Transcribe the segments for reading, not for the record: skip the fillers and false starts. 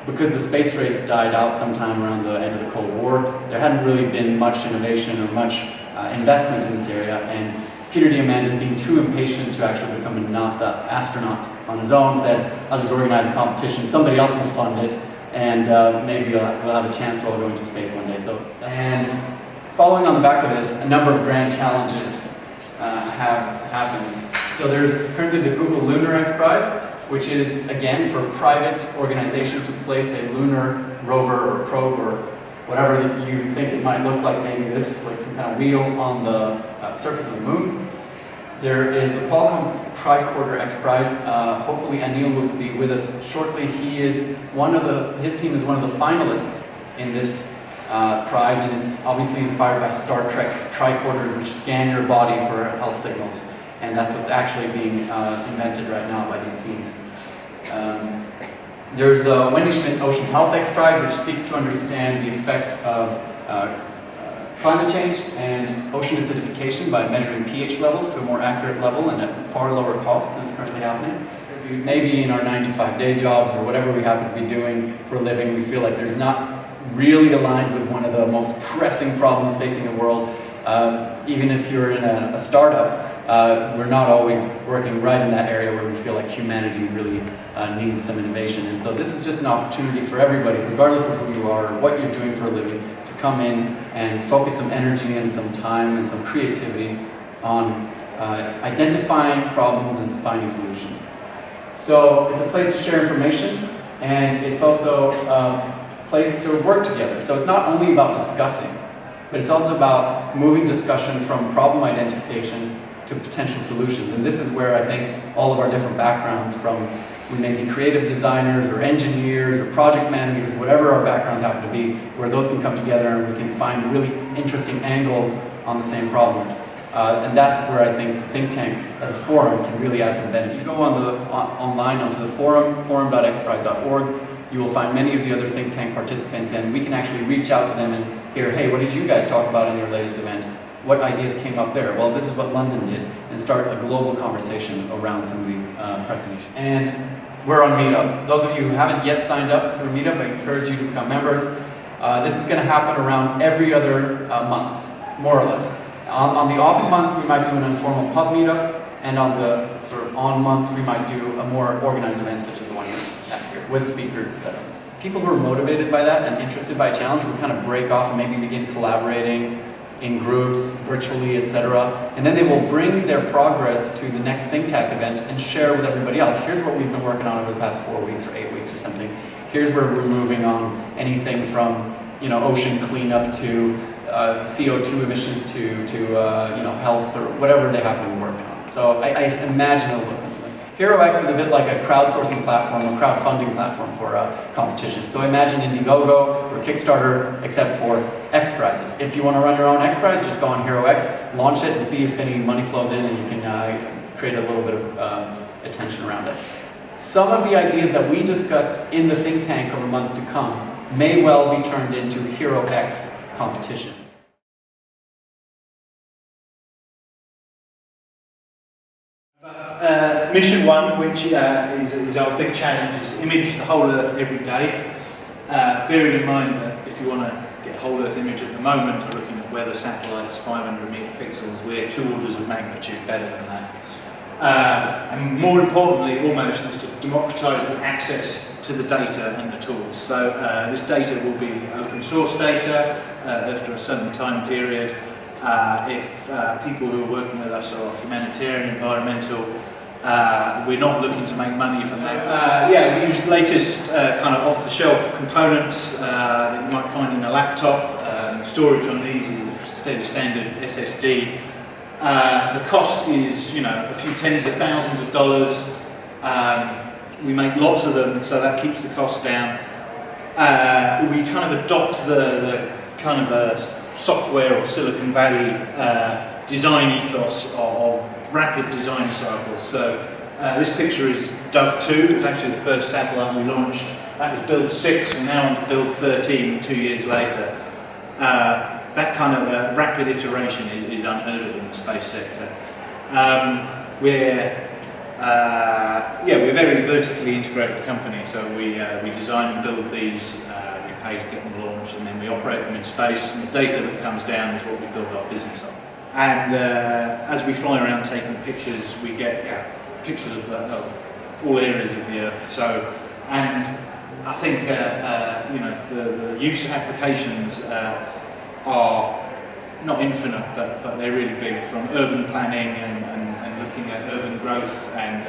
because the space race died out sometime around the end of the Cold War, there hadn't really been much innovation or much investment in this area, and Peter Diamandis, being too impatient to actually become a NASA astronaut on his own, said, I'll just organize a competition, somebody else will fund it, and maybe we'll have a chance to all go into space one day. And following on the back of this, a number of grand challenges have happened. So there's currently the Google Lunar XPRIZE, which is, again, for private organization to place a lunar rover or probe or whatever that you think it might look like, maybe this, like some kind of wheel on the surface of the moon. There is the Qualcomm Tricorder XPRIZE. Hopefully Anil will be with us shortly. His team is one of the finalists in this prize, and it's obviously inspired by Star Trek tricorders, which scan your body for health signals. And that's what's actually being invented right now by these teams. There's the Wendy Schmidt Ocean Health XPRIZE, which seeks to understand the effect of climate change and ocean acidification by measuring pH levels to a more accurate level and at far lower cost than is currently happening. Maybe in our 9-to-5-day jobs or whatever we happen to be doing for a living, we feel like there's not really aligned with one of the most pressing problems facing the world. Even if you're in a startup, we're not always working right in that area where we feel like humanity really needs some innovation. And so this is just an opportunity for everybody, regardless of who you are or what you're doing for a living, to come in and focus some energy and some time and some creativity on identifying problems and finding solutions. So it's a place to share information, and it's also a place to work together. So it's not only about discussing, but it's also about moving discussion from problem identification to potential solutions. And this is where I think all of our different backgrounds, from we may be creative designers or engineers or project managers, whatever our backgrounds happen to be, where those can come together and we can find really interesting angles on the same problem. And that's where I think Think Tank as a forum can really add some benefit. If you go online onto the forum.xprize.org, you will find many of the other Think Tank participants, and we can actually reach out to them and hear, hey, what did you guys talk about in your latest event? What ideas came up there? Well, this is what London did, and start a global conversation around some of these pressing issues. And we're on Meetup. Those of you who haven't yet signed up for Meetup, I encourage you to become members. This is going to happen around every other month, more or less. On the off months, we might do an informal pub meetup, and on the sort of on months, we might do a more organized event, such as the one you're at here, with speakers, etc. People who are motivated by that and interested by a challenge will kind of break off and maybe begin collaborating in groups, virtually, etc. And then they will bring their progress to the next Think Tank event and share with everybody else. Here's what we've been working on over the past 4 weeks or 8 weeks or something. Here's where we're moving on anything from, you know, ocean cleanup to CO2 emissions to health or whatever they happen to be working on. So I imagine it'll look something like HeroX is a bit like a crowdsourcing platform, a crowdfunding platform for competition. So imagine Indiegogo or Kickstarter, except for XPRIZes. If you want to run your own XPRIZE, just go on HeroX, launch it, and see if any money flows in, and you can create a little bit of attention around it. Some of the ideas that we discuss in the think tank over months to come may well be turned into HeroX competitions. Mission 1, which is our big challenge, is to image the whole Earth every day. Bearing in mind that if you want to get a whole Earth image at the moment, you're looking at weather satellites, 500 megapixels. We're 2 orders of magnitude better than that. And more importantly, almost, is to democratise the access to the data and the tools. So this data will be open source data after a certain time period. If people who are working with us are humanitarian, environmental, we're not looking to make money from that. We use the latest kind of off-the-shelf components that you might find in a laptop. Storage on these is fairly standard SSD. The cost is, a few tens of thousands of dollars. We make lots of them, so that keeps the cost down. We kind of adopt the kind of software or Silicon Valley design ethos of rapid design cycles. So this picture is Dove 2. It was actually the first satellite we launched. That was build 6, we're now on to build 13 2 years later. That kind of rapid iteration is unheard of in the space sector. We're Yeah, we're a very vertically integrated company, so we design and build these, we pay to get them launched, and then we operate them in space, and the data that comes down is what we build our business on. And as we fly around taking pictures, we get pictures of all areas of the Earth. So, and I think you know, the use applications are not infinite, but they're really big, from urban planning and looking at urban growth, and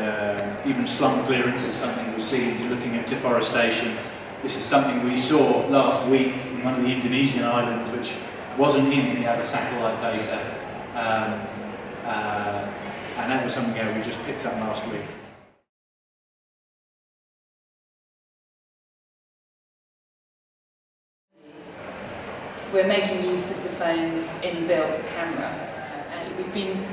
even slum clearance is something we see, into looking at deforestation. This is something we saw last week in one of the Indonesian islands, which wasn't in the other satellite data, and that was something we just picked up last week. We're making use of the phone's inbuilt camera. We've been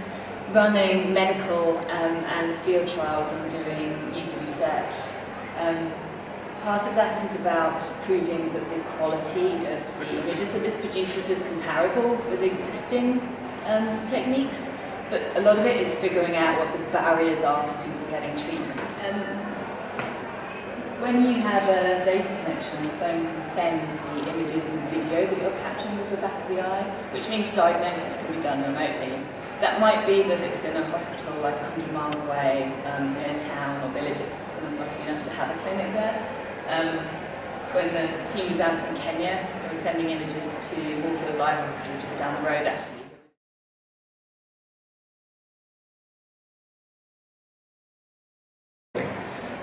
running medical and field trials and doing user research. Part of that is about proving that the quality of the images that this produces is comparable with existing techniques, but a lot of it is figuring out what the barriers are to people getting treatment. When you have a data connection, the phone can send the images and video that you're capturing with the back of the eye, which means diagnosis can be done remotely. That might be that it's in a hospital like 100 miles away, in a town or village if someone's lucky enough to have a clinic there. When the team was out in Kenya, they were sending images to Moorfields Eye Hospital just down the road actually.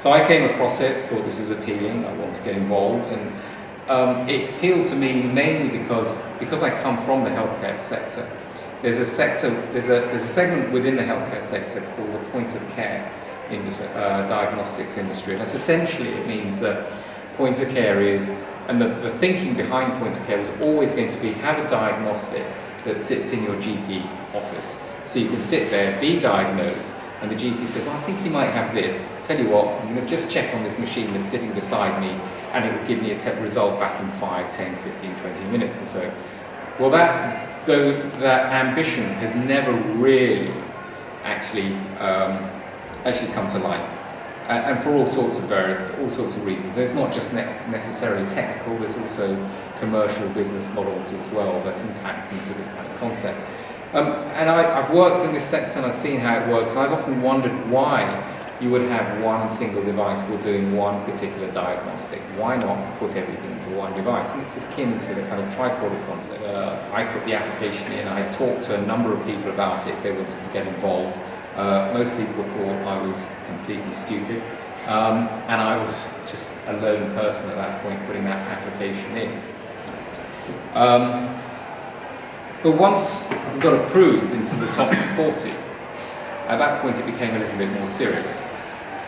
So I came across it, thought this is appealing, I want to get involved, and it appealed to me mainly because I come from the healthcare sector. There's a segment within the healthcare sector called the point of care diagnostics industry, and that's essentially, it means that point of care is, and the thinking behind point of care was always going to be, have a diagnostic that sits in your GP office. So you can sit there, be diagnosed, and the GP says, well, I think you might have this. Tell you what, I'm going to just check on this machine that's sitting beside me, and it will give me a result back in 5, 10, 15, 20 minutes or so. Well, that ambition has never really actually come to light, and for all sorts of reasons. It's not just necessarily technical. There's also commercial business models as well that impact into this kind of concept. And I've worked in this sector and I've seen how it works, and I've often wondered why you would have one single device for doing one particular diagnostic. Why not put everything into one device? And it's akin to the kind of Tricorder concept. I put the application in, I talked to a number of people about it if they wanted to get involved. Most people thought I was completely stupid, and I was just a lone person at that point putting that application in. But once we got approved into the top 40, at that point it became a little bit more serious.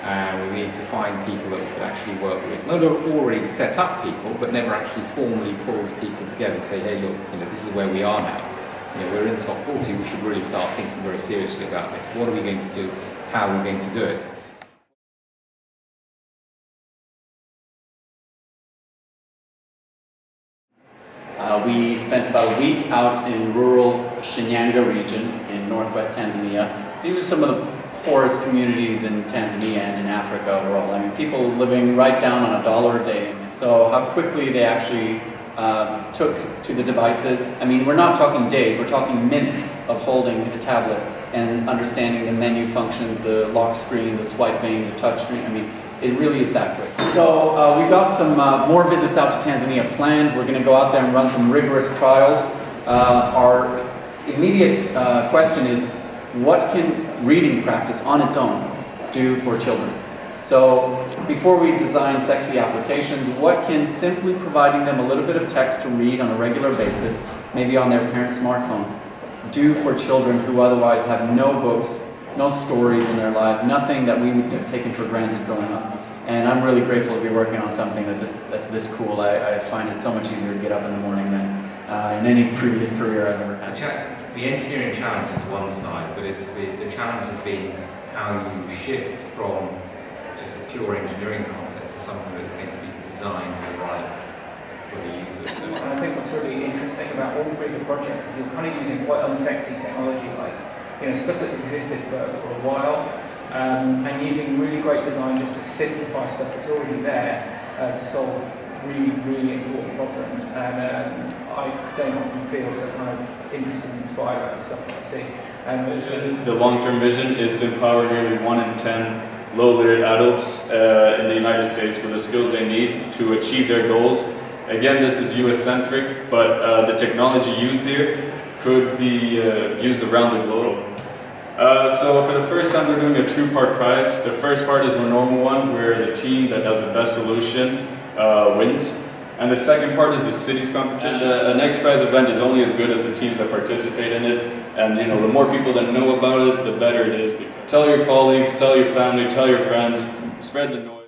We needed to find people that we could actually work with. Not already set up people, but never actually formally pulled people together and say, hey, look, this is where we are now. We're in the top 40, we should really start thinking very seriously about this. What are we going to do? How are we going to do it? We spent about a week out in rural Shinyanga region in northwest Tanzania. These are some of the poorest communities in Tanzania and in Africa overall. I mean, people living right down on $1 a day. So how quickly they actually took to the devices. I mean, we're not talking days, we're talking minutes of holding a tablet and understanding the menu function, the lock screen, the swiping, the touch screen. I mean, it really is that quick. So we've got some more visits out to Tanzania planned. We're going to go out there and run some rigorous trials. Our immediate question is, what can reading practice on its own do for children? So before we design sexy applications, what can simply providing them a little bit of text to read on a regular basis, maybe on their parent's smartphone, do for children who otherwise have no books, no stories in their lives, nothing that we would have taken for granted growing up? And I'm really grateful to be working on something that's this cool. I find it so much easier to get up in the morning than in any previous career I've ever had. The engineering challenge is one side, but it's the challenge has been how you shift from just a pure engineering concept to something that's going to be designed right for the user. And I think what's really interesting about all three of the projects is you're kind of using quite unsexy technology, like stuff that's existed for a while, and using really great design just to simplify stuff that's already there to solve really, really important problems. And I don't often feel so kind of interested and inspired about the stuff that I see. The long-term vision is to empower nearly 1 in 10 low-literate adults in the United States with the skills they need to achieve their goals. Again, this is US-centric, but the technology used here could be used around the globe. So for the first time, we're doing a two-part prize. The first part is the normal one, where the team that does the best solution wins. And the second part is the cities competition. An XPRIZE event is only as good as the teams that participate in it. And you know, the more people that know about it, the better it is. Tell your colleagues, tell your family, tell your friends, spread the noise.